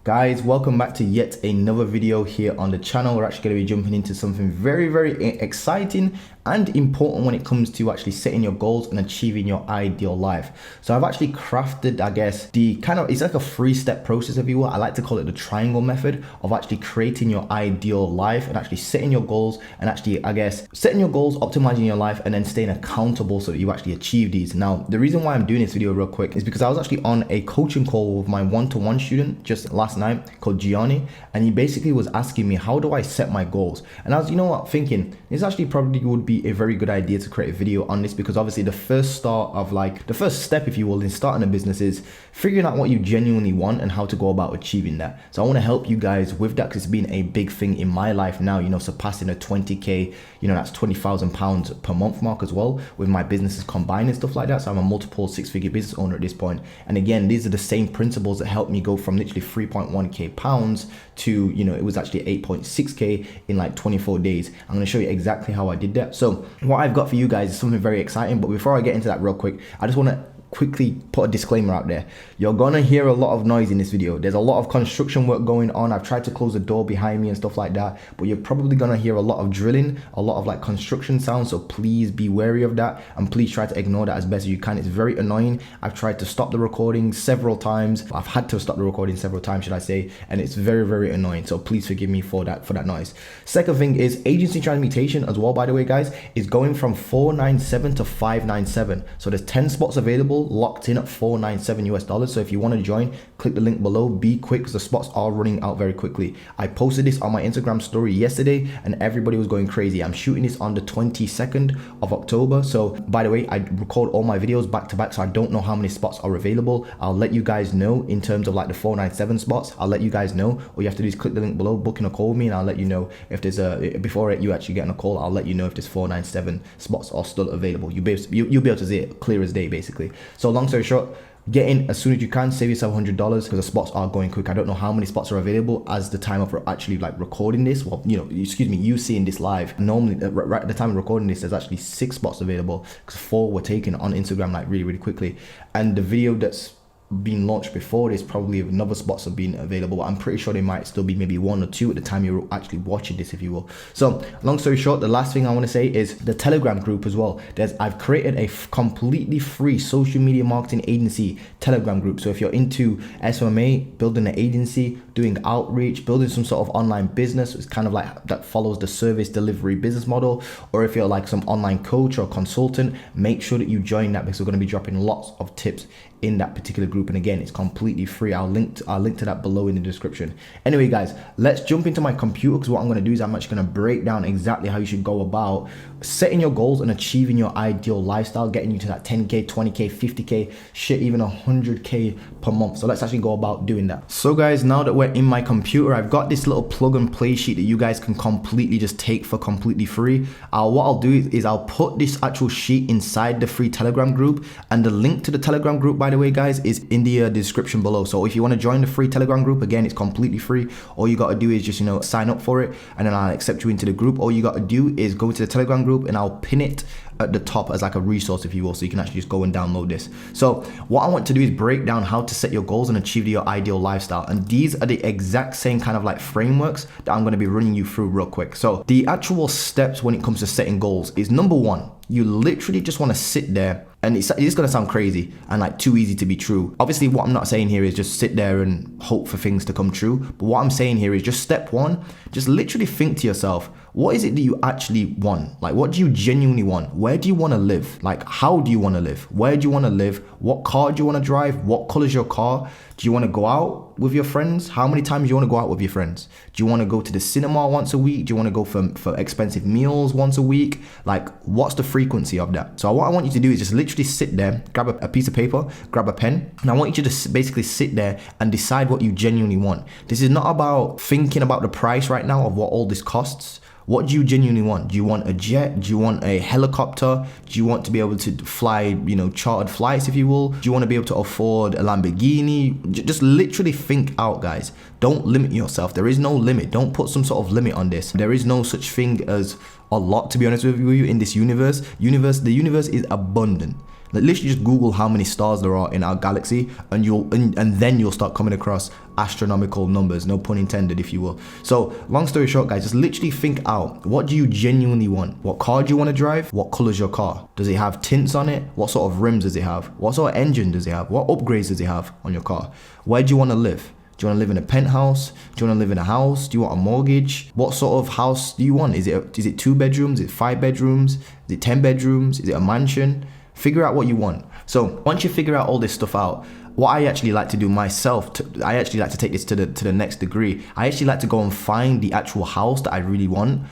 Guys, welcome back to yet another video here on the channel. We're actually going to be jumping into something very exciting and important when it comes to actually setting your goals and achieving your ideal life. So I've actually crafted, I guess, the kind of, it's like a 3-step process, if you will. I like to call it the triangle method of actually creating your ideal life and actually setting your goals and actually, I guess, setting your goals, optimizing your life, and then staying accountable so that you actually achieve these. Now, the reason why I'm doing this video real quick is because I was actually on a coaching call with my one-to-one student just last night called Gianni, and he basically was asking me, how do I set my goals? And I was, you know what, thinking this actually probably would be a very good idea to create a video on this, because obviously the first step, if you will, in starting a business is figuring out what you genuinely want and how to go about achieving that. So I want to help you guys with that, because it's been a big thing in my life now, you know, surpassing a 20k, you know, that's £20,000 per month mark as well, with my businesses combined and stuff like that. So I'm a multiple 6-figure business owner at this point. And again, these are the same principles that helped me go from literally 3.1k pounds to, you know, it was actually 8.6k in like 24 days. I'm going to show you exactly how I did that. So what I've got for you guys is something very exciting, but before I get into that real quick, I just want to quickly put a disclaimer out there. You're gonna hear a lot of noise in this video. There's a lot of construction work going on. I've tried to close the door behind me and stuff like that, but you're probably gonna hear a lot of drilling, a lot of like construction sounds, so please be wary of that, and please try to ignore that as best as you can. It's very annoying. I've tried to stop the recording several times. I've had to stop the recording several times, should I say, and it's very annoying, so please forgive me for that noise. Second thing is agency transmutation as well, by the way, guys, is going from 497 to 597. So there's 10 spots available, locked in at $497 US. So if you want to join, click the link below. Be quick, because the spots are running out very quickly. I posted this on my Instagram story yesterday and everybody was going crazy. I'm shooting this on the 22nd of October. So by the way, I record all my videos back to back, so I don't know how many spots are available. I'll let you guys know in terms of like the 497 spots. I'll let you guys know. All you have to do is click the link below, book in a call with me, and I'll let you know if there's before you actually get on a call, I'll let you know if there's 497 spots are still available. You'll be able to see it clear as day, basically. So long story short, get in as soon as you can, save yourself $100, because the spots are going quick. I don't know how many spots are available as the time of actually like recording this, well, you know, excuse me, you seeing this live. Normally right at the time of recording this, there's actually 6 spots available, because 4 were taken on Instagram like really quickly, and the video that's been launched before this, probably another spots have been available, but I'm pretty sure they might still be maybe 1 or 2 at the time you're actually watching this, if you will. So long story short, the last thing I want to say is the Telegram group as well. I've created a completely free social media marketing agency Telegram group. So if you're into SMMA, building an agency, doing outreach, building some sort of online business, it's kind of like that follows the service delivery business model, or if you're like some online coach or consultant, make sure that you join that, because we're going to be dropping lots of tips in that particular group. And again, it's completely free. I'll link to that below in the description. Anyway, guys, let's jump into my computer, because what I'm going to do is I'm actually going to break down exactly how you should go about setting your goals and achieving your ideal lifestyle, getting you to that 10k, 20k, 50k, shit, even 100k per month. So let's actually go about doing that. So guys, now that we're in my computer, I've got this little plug and play sheet that you guys can completely just take for completely free. What I'll do is I'll put this actual sheet inside the free Telegram group, and the link to the Telegram group, by the way, guys, is in the description below. So if you want to join the free Telegram group, again, it's completely free. All you got to do is just, you know, sign up for it, and then I'll accept you into the group. All you got to do is go to the Telegram group, and I'll pin it at the top as like a resource, if you will, so you can actually just go and download this. So what I want to do is break down how to set your goals and achieve your ideal lifestyle, and these are the exact same kind of like frameworks that I'm going to be running you through real quick. So the actual steps when it comes to setting goals is, number 1, you literally just want to sit there, and it's going to sound crazy and like too easy to be true. Obviously, what I'm not saying here is just sit there and hope for things to come true, but what I'm saying here is just step 1, just literally think to yourself, what is it that you actually want? Like, what do you genuinely want? Where do you want to live? Like, how do you want to live? Where do you want to live? What car do you want to drive? What color is your car? Do you want to go out with your friends? How many times do you want to go out with your friends? Do you want to go to the cinema once a week? Do you want to go for expensive meals once a week? Like, what's the frequency of that? So what I want you to do is just literally sit there, grab a piece of paper, grab a pen, and I want you to just basically sit there and decide what you genuinely want. This is not about thinking about the price right now of what all this costs. What do you genuinely want? Do you want a jet? Do you want a helicopter? Do you want to be able to fly, you know, chartered flights, if you will? Do you want to be able to afford a Lamborghini? Just literally think out, guys. Don't limit yourself. There is no limit. Don't put some sort of limit on this. There is no such thing as a lot, to be honest with you, in this universe. The universe is abundant. Like literally just Google how many stars there are in our galaxy, and then you'll start coming across astronomical numbers, no pun intended, if you will. So long story short, guys, just literally think out, what do you genuinely want? What car do you want to drive? What color's your car? Does it have tints on it? What sort of rims does it have? What sort of engine does it have? What upgrades does it have on your car? Where do you want to live? Do you want to live in a penthouse? Do you want to live in a house? Do you want a mortgage? What sort of house do you want? Is it 2 bedrooms? Is it 5 bedrooms? Is it 10 bedrooms? Is it a mansion? Figure out what you want. So once you figure out all this stuff out, what I actually like to do myself, I actually like to take this to the next degree. I actually like to go and find the actual house that I really want,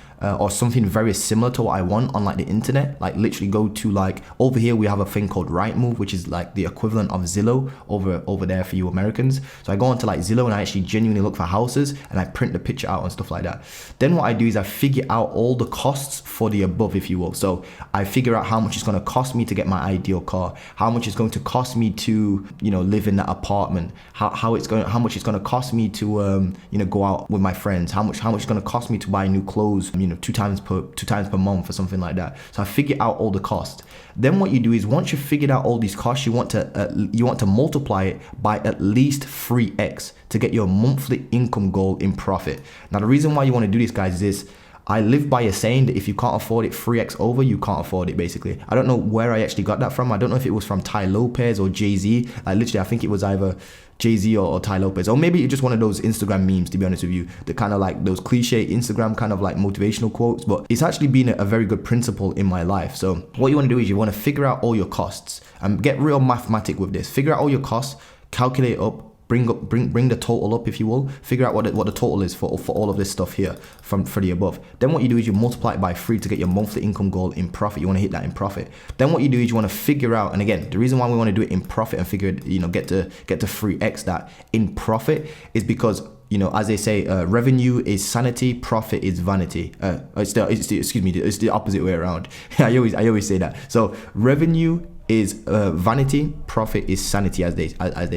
or something very similar to what I want on like the internet. Like literally go to, like, over here we have a thing called Rightmove, which is like the equivalent of Zillow over there for you Americans. So I go onto like Zillow and I actually genuinely look for houses and I print the picture out and stuff like that. Then what I do is I figure out all the costs for the above, if you will. So I figure out how much it's going to cost me to get my ideal car, how much it's going to cost me to, you know, live in that apartment, how much it's going to cost me to you know, go out with my friends, how much it's going to cost me to buy new clothes, you know, two times per month or something like that. So I figure out all the costs. Then what you do is, once you've figured out all these costs, you want to multiply it by at least 3x to get your monthly income goal in profit. Now the reason why you want to do this, guys, is this: I live by a saying that if you can't afford it 3x over, you can't afford it, basically. I don't know where I actually got that from. I don't know if it was from Tai Lopez or Jay-Z. Like literally, I think it was either Jay-Z or Tai Lopez, or maybe it's just one of those Instagram memes, to be honest with you, the kind of like those cliche Instagram kind of like motivational quotes. But it's actually been a very good principle in my life. So what you want to do is you want to figure out all your costs and get real mathematic with this. Figure out all your costs, calculate it up, bring the total up, if you will. Figure out what the total is for all of this stuff here for the above. Then what you do is you multiply it by 3 to get your monthly income goal in profit. You want to hit that in profit. Then what you do is you want to figure out, and again, the reason why we want to do it in profit and figure it, you know, get to 3x that in profit is because, you know, as they say, revenue is sanity, profit is vanity. It's the opposite way around. I always say that. So revenue is vanity, profit is sanity, as they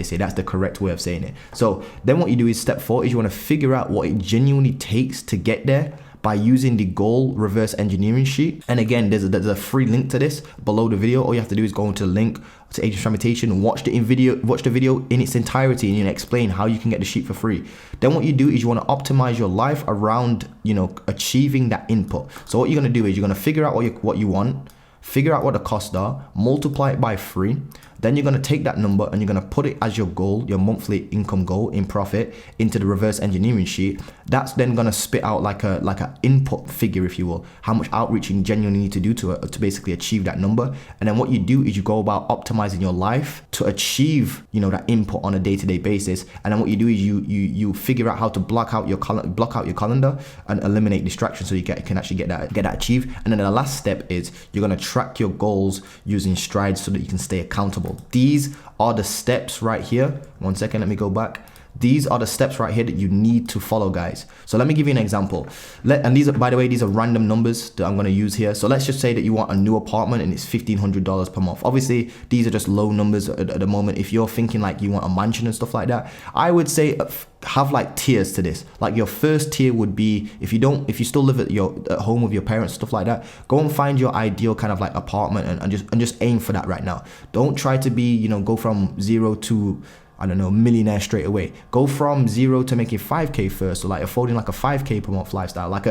say. That's the correct way of saying it. So then what you do is, step 4 is you want to figure out what it genuinely takes to get there by using the goal reverse engineering sheet. And again, there's a free link to this below the video. All you have to do is go into the link to Age of Fragmentation, watch the video in its entirety, and you explain how you can get the sheet for free. Then what you do is you want to optimize your life around, you know, achieving that input. So what you're going to do is you're going to figure out what you want, figure out what the costs are, multiply it by 3. Then you're going to take that number and you're going to put it as your goal, your monthly income goal in profit, into the reverse engineering sheet. That's then going to spit out like a input figure, if you will, how much outreach you genuinely need to do to basically achieve that number. And then what you do is you go about optimizing your life to achieve, you know, that input on a day-to-day basis. And then what you do is you figure out how to block out your calendar and eliminate distractions so you can actually get that achieved. And then the last step is you're going to track your goals using Stride so that you can stay accountable. These are the steps right here. One second, let me go back. These are the steps right here that you need to follow, guys. So let me give you an example. And these are, by the way, these are random numbers that I'm going to use here. So let's just say that you want a new apartment and it's $1,500 per month. Obviously, these are just low numbers at the moment. If you're thinking like you want a mansion and stuff like that, I would say have like tiers to this. Like your first tier would be, if you still live at home with your parents, stuff like that, go and find your ideal kind of like apartment and just aim for that right now. Don't try to be, you know, go from 0 to, I don't know, millionaire straight away. Go from 0 to making 5K first, so like affording like a 5K per month lifestyle. Like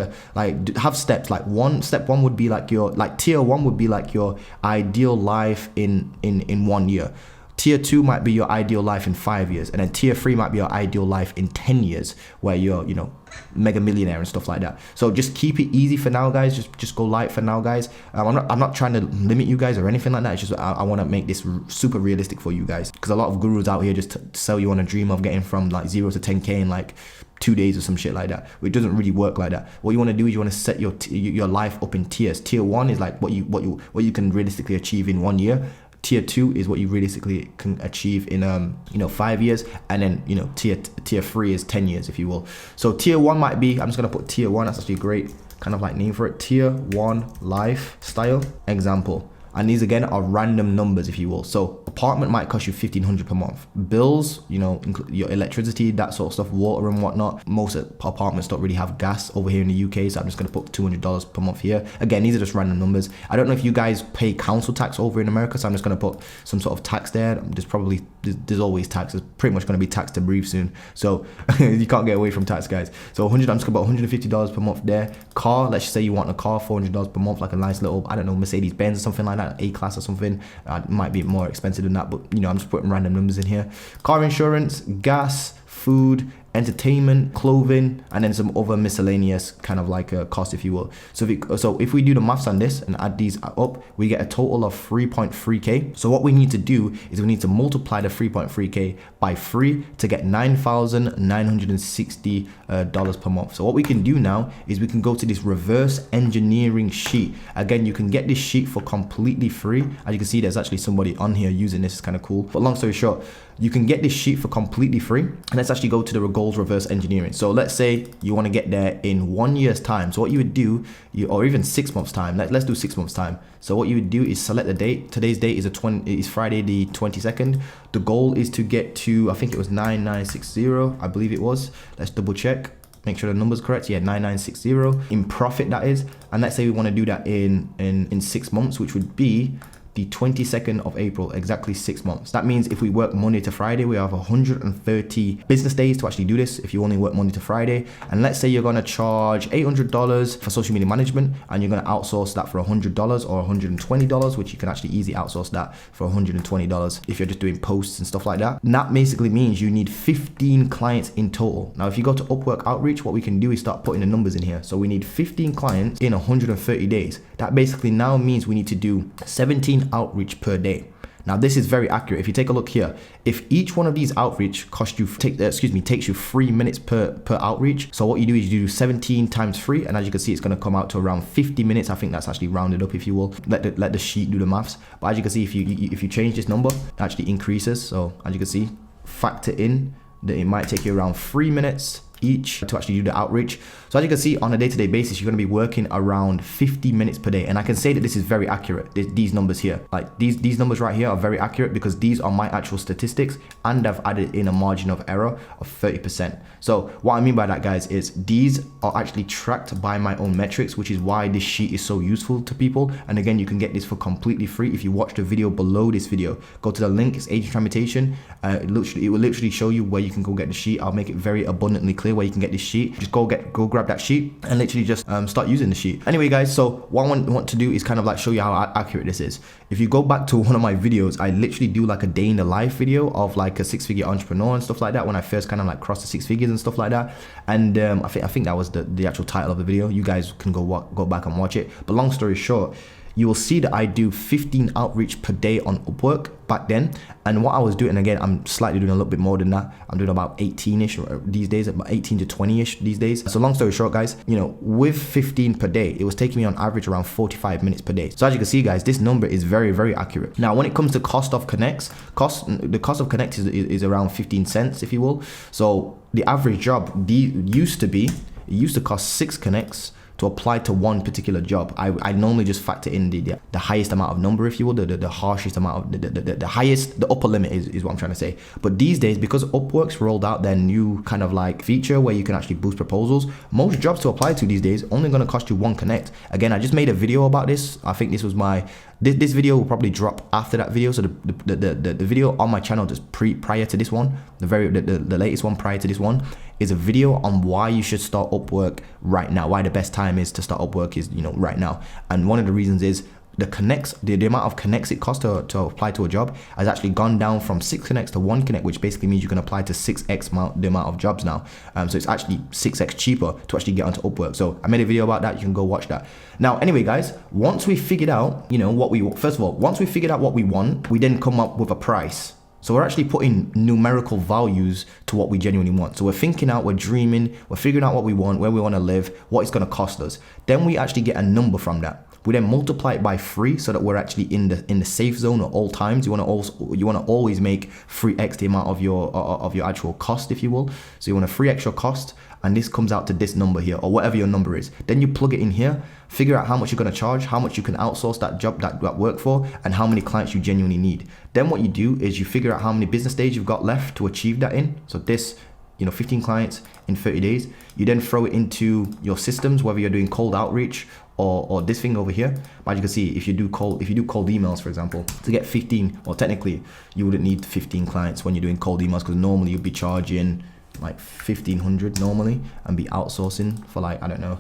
have steps. Like step one would be like tier 1 would be like your ideal life in 1 year. Tier 2 might be your ideal life in 5 years, and then tier 3 might be your ideal life in 10 years, where you're, you know, mega millionaire and stuff like that. So just keep it easy for now, guys. Just go light for now, guys. I'm not trying to limit you guys or anything like that. It's just I want to make this super realistic for you guys, because a lot of gurus out here just sell you on a dream of getting from like 0 to 10K in like 2 days or some shit like that. It doesn't really work like that. What you want to do is you want to set your life up in tiers. Tier 1 is like what you can realistically achieve in 1 year. Tier 2 is what you realistically can achieve in 5 years, and then, you know, tier 3 is 10 years, if you will. So tier 1 might be, I'm just gonna put tier 1, that's actually a great kind of like name for it, tier 1 lifestyle example. And these again are random numbers, if you will. So apartment might cost you $1,500 per month. Bills, you know, your electricity, that sort of stuff, water and whatnot. Most apartments don't really have gas over here in the UK, so I'm just gonna put $200 per month here. Again, these are just random numbers. I don't know if you guys pay council tax over in America, so I'm just gonna put some sort of tax there. There's always tax. There's pretty much gonna be tax to breathe soon. So you can't get away from tax, guys. So I'm just gonna put $150 per month there. Car, let's just say you want a car, $400 per month, like a nice little, I don't know, Mercedes Benz or something like that, A-class or something. It might be more expensive than that, but you know, I'm just putting random numbers in here. Car insurance, gas, food, entertainment, clothing, and then some other miscellaneous kind of like a cost, if you will. So if we do the maths on this and add these up, we get a total of 3.3k. So what we need to do is we need to multiply the 3.3k by 3 to get $9,960 per month. So what we can do now is we can go to this reverse engineering sheet. Again, you can get this sheet for completely free. As you can see, there's actually somebody on here using this. It's kind of cool. But long story short, you can get this sheet for completely free. And let's actually go to the goals reverse engineering. So let's say you want to get there in 1 year's time. So what you would do, or even 6 months time, let's do 6 months time. So what you would do is select the date. Today's date is Friday the 22nd. The goal is to get to, I think it was 9960, I believe it was. Let's double check. Make sure the number's correct. Yeah, 9960 in profit, that is. And let's say we want to do that in 6 months, which would be the 22nd of April, exactly 6 months. That means if we work Monday to Friday, we have 130 business days to actually do this if you only work Monday to Friday. And let's say you're gonna charge $800 for social media management and you're gonna outsource that for $100 or $120, which you can actually easily outsource that for $120 if you're just doing posts and stuff like that. And that basically means you need 15 clients in total. Now, if you go to Upwork Outreach, what we can do is start putting the numbers in here. So we need 15 clients in 130 days. That basically now means we need to do 17 outreach per day. Now this is very accurate. If you take a look here, if each one of these outreach takes you 3 minutes per outreach. So what you do is you do 17 times 3, and as you can see, it's going to come out to around 50 minutes. I think that's actually rounded up, if you will. Let the sheet do the maths. But as you can see, if you change this number, it actually increases. So as you can see, factor in that it might take you around 3 minutes each to actually do the outreach. So as you can see, on a day-to-day basis, you're going to be working around 50 minutes per day. And I can say that this is very accurate. These numbers here, like these numbers right here are very accurate because these are my actual statistics, and I've added in a margin of error of 30%. So what I mean by that, guys, is these are actually tracked by my own metrics, which is why this sheet is so useful to people. And again, you can get this for completely free. If you watch the video below this video, go to the link, it's Agent Transmutation. It will literally show you where you can go get the sheet. I'll make it very abundantly clear where you can get this sheet. Just go grab that sheet and literally just start using the sheet. Anyway, guys, so what I want to do is kind of like show you how accurate this is. If you go back to one of my videos, I literally do like a day in the life video of like a 6-figure entrepreneur and stuff like that when I first kind of like crossed the 6 figures and stuff like that. And I think that was the actual title of the video. You guys can go back and watch it. But long story short, you will see that I do 15 outreach per day on Upwork back then. And what I was doing, again, I'm slightly doing a little bit more than that. I'm doing about 18-ish these days, about 18 to 20-ish these days. So long story short, guys, you know, with 15 per day, it was taking me on average around 45 minutes per day. So as you can see, guys, this number is very, very accurate. Now, when it comes to cost of connects, the cost of connects is around 15 cents, if you will. So the average job used to cost 6 connects to apply to one particular job. I normally just factor in the highest amount of number, if you will, the harshest amount of the upper limit is what I'm trying to say. But these days, because Upwork's rolled out their new kind of like feature where you can actually boost proposals, most jobs to apply to these days only going to cost you 1 connect. Again, I just made a video about this. I think this was this video will probably drop after that video. So the video on my channel just prior to this one, the latest one prior to this one, is a video on why you should start Upwork right now. Why the best time is to start Upwork is, you know, right now. And one of the reasons is the amount of connects it costs to apply to a job has actually gone down from 6 connects to 1 connect, which basically means you can apply to 6x the amount of jobs now. So it's actually 6x cheaper to actually get onto Upwork. So I made a video about that. You can go watch that. Now, anyway, guys, once we figured out, you know, once we figured out what we want, we then come up with a price. So we're actually putting numerical values to what we genuinely want. So we're thinking out, we're dreaming, we're figuring out what we want, where we want to live, what it's going to cost us. Then we actually get a number from that. We then multiply it by 3 so that we're actually in the safe zone at all times. You want to always make 3x the amount of your actual cost, if you will. So you want to 3x your cost, and this comes out to this number here, or whatever your number is. Then you plug it in here, figure out how much you're going to charge, how much you can outsource that job, that work for, and how many clients you genuinely need. Then what you do is you figure out how many business days you've got left to achieve that in. So this, 15 clients in 30 days. You then throw it into your systems, whether you're doing cold outreach or this thing over here. But you can see, if you do cold emails, for example, to get 15, well, technically you wouldn't need 15 clients when you're doing cold emails, because normally you'd be charging like $1,500 normally and be outsourcing for like, I don't know,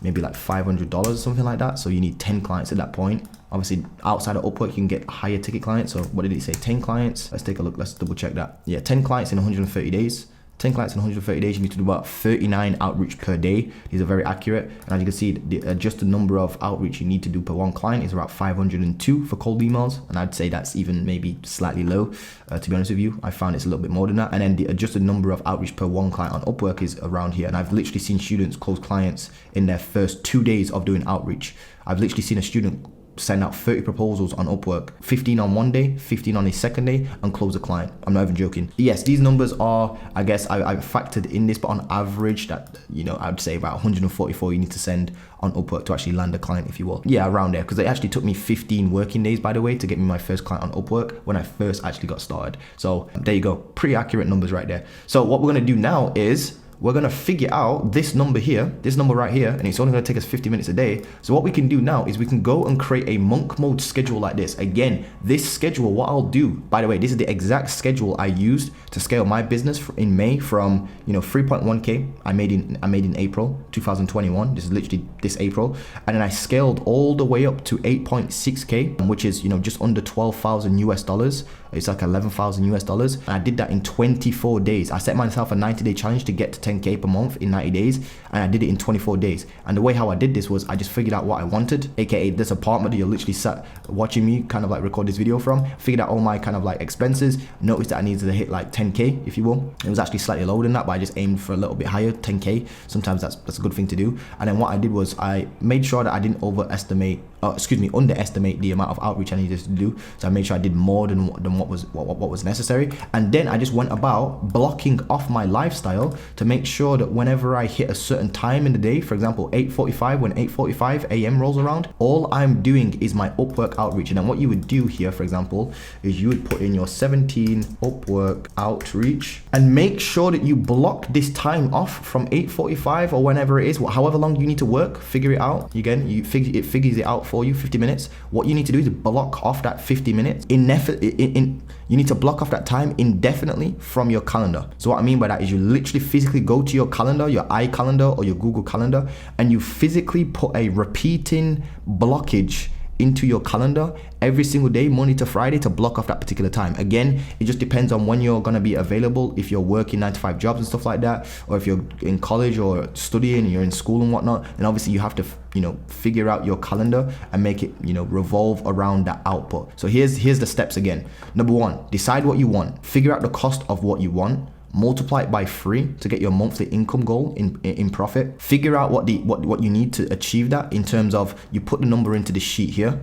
maybe like $500 or something like that. So you need 10 clients at that point. Obviously outside of Upwork, you can get higher ticket clients. So what did it say? 10 clients. Let's take a look. Let's double check that. Yeah, 10 clients in 130 days. 10 clients in 130 days, you need to do about 39 outreach per day. These are very accurate. And as you can see, the adjusted number of outreach you need to do per one client is about 502 for cold emails. And I'd say that's even maybe slightly low, to be honest with you. I found it's a little bit more than that. And then the adjusted number of outreach per one client on Upwork is around here. And I've literally seen students close clients in their first 2 days of doing outreach. I've literally seen a student send out 30 proposals on Upwork, 15 on one day, 15 on the second day, and close a client. I'm not even joking. Yes, these numbers are, I guess I factored in this, but on average that, I'd say about 144 you need to send on Upwork to actually land a client, if you will. Yeah, around there, because it actually took me 15 working days, by the way, to get me my first client on Upwork when I first actually got started. So there you go, pretty accurate numbers right there. So what we're gonna do now is we're gonna figure out this number here, this number right here, and it's only gonna take us 50 minutes a day. So what we can do now is we can go and create a monk mode schedule like this. Again, this schedule, what I'll do, by the way, this is the exact schedule I used to scale my business in May from 3.1K I made in April 2021. This is literally this April, and then I scaled all the way up to 8.6K, which is just under 12,000 US dollars. It's like 11,000 US dollars. And I did that in 24 days. I set myself a 90-day challenge to get to 10K per month in 90 days. And I did it in 24 days. And the way how I did this was I just figured out what I wanted, aka this apartment that you're literally sat watching me kind of like record this video from. Figured out all my kind of like expenses. Noticed that I needed to hit like 10K, if you will. It was actually slightly lower than that, but I just aimed for a little bit higher, 10K. Sometimes that's a good thing to do. And then what I did was I made sure that I didn't underestimate the amount of outreach I needed to do. So I made sure I did more than what was necessary. And then I just went about blocking off my lifestyle to make sure that whenever I hit a certain time in the day, for example 8:45, when 8:45 a.m. rolls around, all I'm doing is my Upwork outreach. And then what you would do here, for example, is you would put in your 17 Upwork outreach and make sure that you block this time off from 8:45 or whenever it is, however long you need to work. Figure it out. Again, it figures it out for you, 50 minutes. What you need to do is block off that 50 minutes you need to block off that time indefinitely from your calendar. So what I mean by that is you literally physically go to your calendar, your iCalendar or your Google Calendar, and you physically put a repeating blockage into your calendar every single day, Monday to Friday, to block off that particular time. Again, it just depends on when you're gonna be available. If you're working 9-to-5 jobs and stuff like that, or if you're in college or studying, you're in school and whatnot, then obviously you have to figure out your calendar and make it revolve around that output. So here's the steps again. Number 1, decide what you want. Figure out the cost of what you want. Multiply it by 3 to get your monthly income goal in profit. Figure out what you need to achieve that in terms of, you put the number into this sheet here.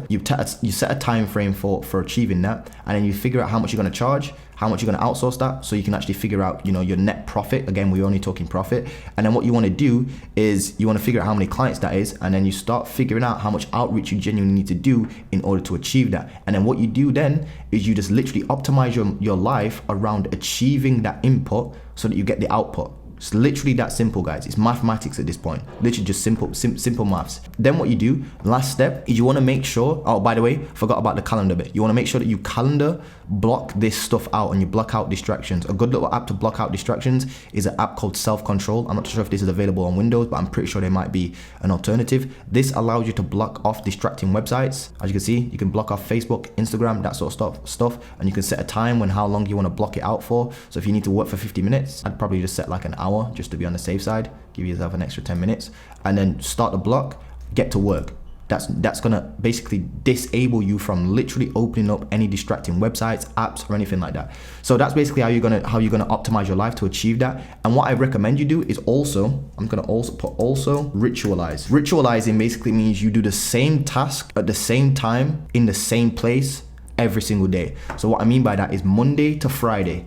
You set a time frame for achieving that, and then you figure out how much you're going to charge, how much you're going to outsource that, so you can actually figure out your net profit. Again, we're only talking profit. And then what you want to do is you want to figure out how many clients that is, and then you start figuring out how much outreach you genuinely need to do in order to achieve that. And then what you do then is you just literally optimize your life around achieving that input so that you get the output. It's literally that simple, guys. It's mathematics at this point. Literally just simple maths. Then what you do, last step, is you want to make sure, oh, by the way, forgot about the calendar bit. You want to make sure that you calendar block this stuff out and you block out distractions. A good little app to block out distractions is an app called Self Control. I'm not sure if this is available on Windows, but I'm pretty sure there might be an alternative. This allows you to block off distracting websites. As you can see, you can block off Facebook, Instagram, that sort of stuff, and you can set a time when how long you want to block it out for. So if you need to work for 50 minutes, I'd probably just set like an hour just to be on the safe side. Give yourself an extra 10 minutes and then start the block, get to work. that's gonna basically disable you from literally opening up any distracting websites, apps, or anything like that. So that's basically how you're gonna optimize your life to achieve that. And what I recommend you do is also, I'm gonna also put ritualize. Ritualizing basically means you do the same task at the same time in the same place every single day. So what I mean by that is Monday to Friday,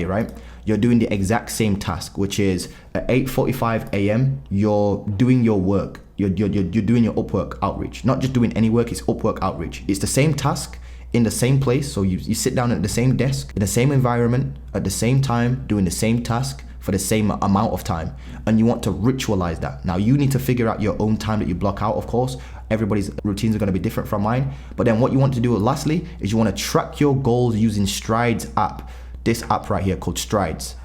right? You're doing the exact same task, which is at 8:45 a.m. you're doing your work. You're doing your Upwork outreach. Not just doing any work, it's Upwork outreach. It's the same task in the same place. So you sit down at the same desk, in the same environment, at the same time, doing the same task for the same amount of time. And you want to ritualize that. Now you need to figure out your own time that you block out, of course. Everybody's routines are going to be different from mine. But then what you want to do lastly is you want to track your goals using Strides app. This app right here called Strides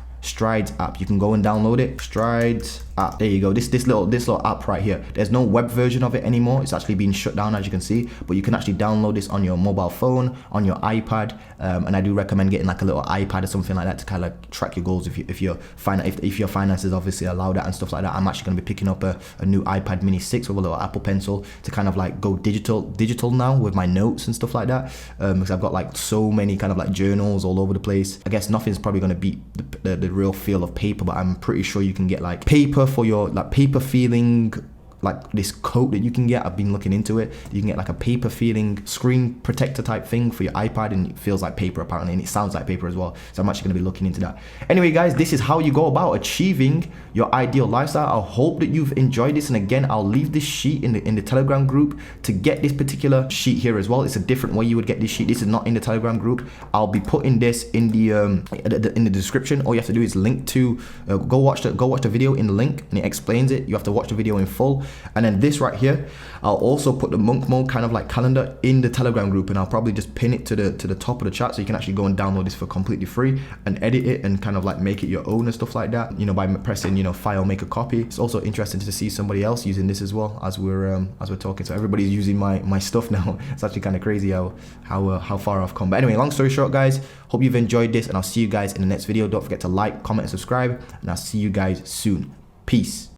app. You can go and download it. Strides app. There you go. This little app right here. There's no web version of it anymore. It's actually been shut down, as you can see. But you can actually download this on your mobile phone, on your iPad. And I do recommend getting like a little iPad or something like that to kind of track your goals if your finances obviously allow that and stuff like that. I'm actually going to be picking up a new iPad Mini 6 with a little Apple Pencil to kind of like go digital now with my notes and stuff like that. Because I've got like so many kind of like journals all over the place. I guess nothing's probably going to beat the real feel of paper, but I'm pretty sure you can get like paper for your like paper feeling, like this coat that you can get. I've been looking into it. You can get like a paper feeling screen protector type thing for your iPad, and it feels like paper apparently, and it sounds like paper as well. So I'm actually going to be looking into that. Anyway guys, this is how you go about achieving your ideal lifestyle. I hope that you've enjoyed this, and again, I'll leave this sheet in the Telegram group to get this particular sheet here as well. It's a different way you would get this sheet. This is not in the Telegram group. I'll be putting this in the description. All you have to do is link to go watch the video in the link, and it explains it. You have to watch the video in full. And then this right here, I'll also put the Monk Mode kind of like calendar in the Telegram group, and I'll probably just pin it to the top of the chat, so you can actually go and download this for completely free and edit it and kind of like make it your own and stuff like that, you know, by pressing, you know, file, make a copy. It's also interesting to see somebody else using this as well as we're talking. So everybody's using my stuff now. It's actually kind of crazy how far I've come. But anyway, long story short guys, hope you've enjoyed this, and I'll see you guys in the next video. Don't forget to like, comment, and subscribe, and I'll see you guys soon. Peace.